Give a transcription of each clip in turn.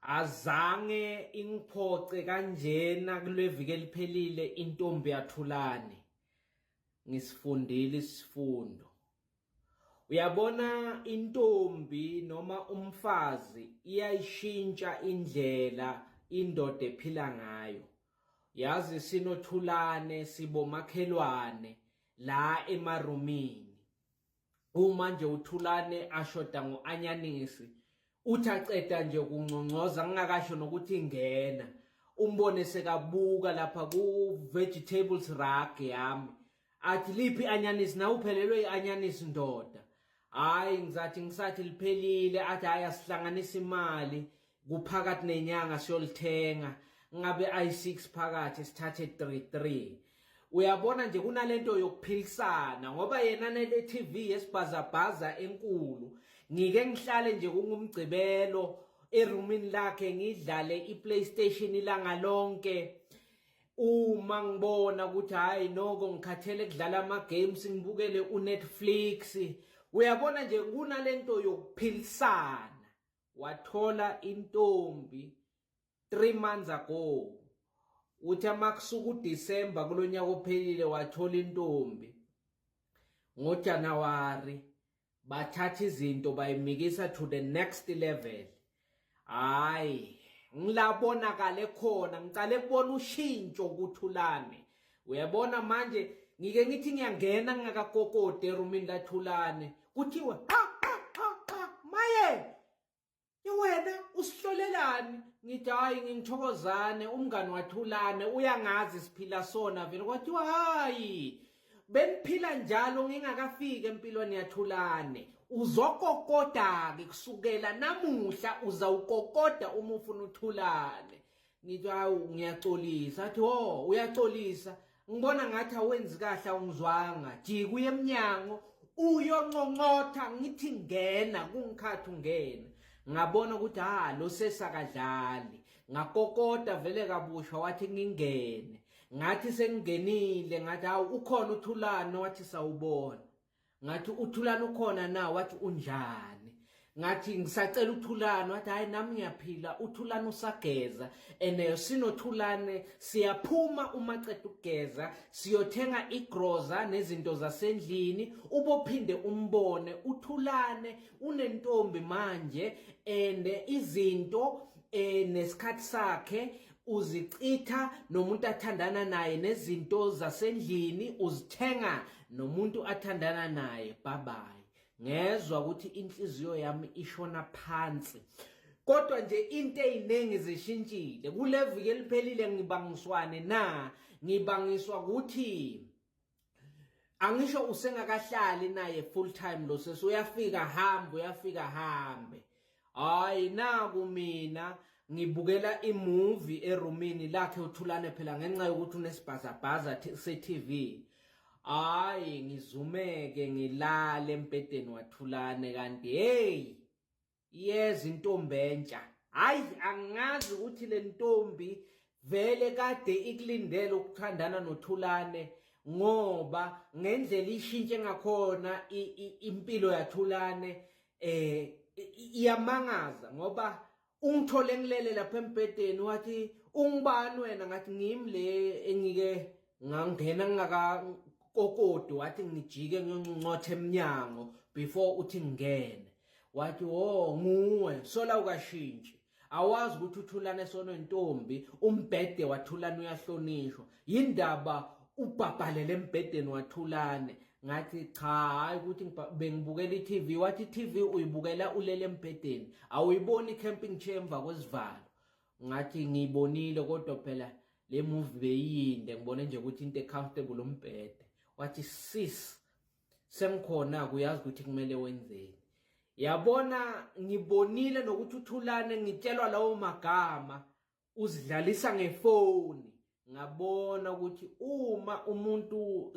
Azange ingiphoce kanjena kuleviki eliphelile intombi yaThulane ngisifundile isifundo. Uyabona intombi noma umfazi iyayishintsha indlela indoda ephila ngayo. Yazi sinoThulane sibomakhelwane la emarumini. Uma nje uThulane ashoda ngo-anyanisi uthi aceda nje kungcongcoza ngingakasho nokuthi ngena umbone sekabuka lapha ku vegetables rack yami athi liphi anyanisi na uphelelwe ianyanisi ndoda. Hayi ngisathi liphelile athi haya sihlanganisa imali kuphakathi nenyanga siyolithenga ngabe i6 phakathi sithathe 33. Uyabona nje kunalento yokuphilisana ngoba yena nele TV yesibhazabhaza enkulu ngike ngihlale nje kungumgcibelo erumini lakhe ngidlale iPlayStation ilanga lonke. Uma ngibona ukuthi hayi noko ngikhathele kudlala ama games ngibukele uNetflix, uyabona nje kunalento yokuphilisana. Wathola intombi 3 months ago. Uthi amakusuku uDisemba kulonyaka ophelile wathola intombi. NgoJanuwari bathatha izinto bayimikisa to the next level. Hayi ngilabonakale khona ngicale kubona ushintsho kuThulane. Uyabona manje ngike ngithi ngiyangena ngingakakokode erumini laThulane kuthiwe maye wena usihlolelani. Ngithi hayi ngingithokozane umngani waThulane uyangazi siphila sona vele kwathiwa hayi beniphila njalo ngingakafika empilweni yaThulane uzokokoda ke kusukela namuhla uzawukokoda uma ufuna uThulane. Ngithi hawu ngiyaxolisa. Athi ho uyaxolisa ngibona ngathi awenzi kahle awungizwanga jika uye eminyango uyonqonqotha ngithi ngena kungikhathi ungena. Ngabona ukuthi lo sesakadlali ngakokoda vele kabusha wathi ngingene ngathi sengingenile ngathi ukhona uThulane wathi sawubona ngathi uThulane ukhona na wathi unjani ngathi ngisacela uThulane wathi hayi nami ngiyaphila uThulane usageza sinoThulane siyaphuma uma ceda ukugeza siyothenga igroza nezinto zasendlini ubophinde umbone uThulane unentombi manje izinto nesikhathi sakhe uzicitha nomuntu athandana naye nezinto zasendlini uzithenga nomuntu athandana naye. Bye bye. Ngezwe ukuthi inhliziyo yami ishona phansi. Kodwa nje into eziningi zishintshile kuleviki eliphelile. Ngibangiswa ukuthi angisho usengakahlali naye full time lo sesi uyafika hambe. Hayi naku mina ngibukela imovie erumini lakhe uThulane phela ngenxa yokuthi unesibhazabhaza se-TV. Hayi ngizumeke ngilale empedeni waThulane kanti hey yeza intombi entsha. Hayi angazi ukuthi le ntombi vele kade ikulindele ukuthandana noThulane ngoba ngendlela ishintshe ngakhona impilo yaThulane iyamangaza ngoba ungithole ngilele lapha empedeni wathi ungibani wena ngathi ngimi le engike ngangena ngakakokodi wathi ngijike ngiyonqotha eminyango before uthi ngene wathi nguwe sola ukashintshi awazi ukuthi uThulane sonentombi umbhede waThulane uyahlonishwa yindaba ubhabhalele embhedeni waThulane. Ngathi cha hayi ukuthi bengibukela iTV wathi iTV uyibukela ulele embhedeni awuyiboni icamping chamber kwesivalo. Ngathi ngiyibonile kodwa phela le movie beyinde ngibone nje ukuthi into ecomfortable umbhede. Wathi sis sengikhona kuyazi ukuthi kumele wenzeni. Yabona ngibonile nokuthi uThulane ngitshelwa lawo magama uzidlalisa ngefoni. Ngabona ukuthi uma umuntu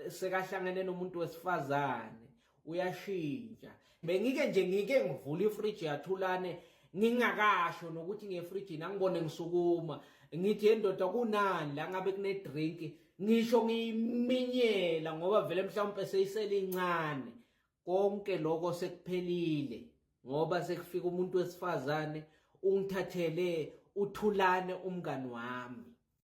sekahlangene nomuntu wesifazane uyashintsha. Bengike nje ngivula ifridge yaThulane ngingakasho nokuthi ngefridge ngibone ngisukuma ngithi endoda kunani la ngabe kune drink ngisho ngiyiminyela ngoba vele mhlawumbe seyisela incane. Konke lokho sekuphelile ngoba sekufika umuntu wesifazane ungithathele uThulane umngani wami.